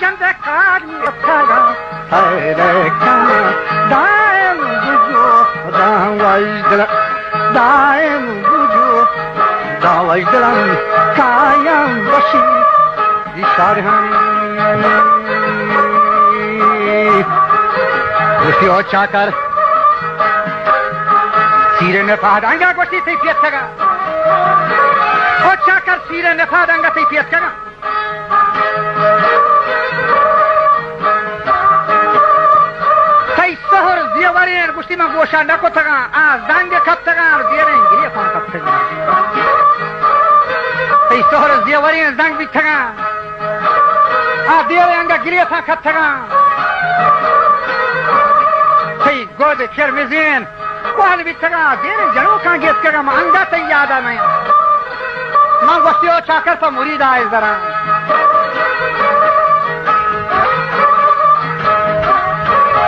گنده کاری تگا تیره کنه دایم بجو داویش دلم دایم بجو داویش دلم کایم باشی شارهانی گوشتی ها چاکر سیر نفادنگا گوشتی تیپیت کگا ها چاکر سیر نفادنگا تیپیت کگا تی سهر زیورین گوشتی من گوشان نکو تگا زنگ کب تگا زیرین گریه پان کب تگا تی سهر زیورین زنگ بی تگا دیره انگا گریه پان کب تگا تی گود کرمزین کوهل بی تگا دیره جنو کان گیت کگا ما انگا تی یادا نیا من گوشتی ها چاکر پا مرید آئیز دران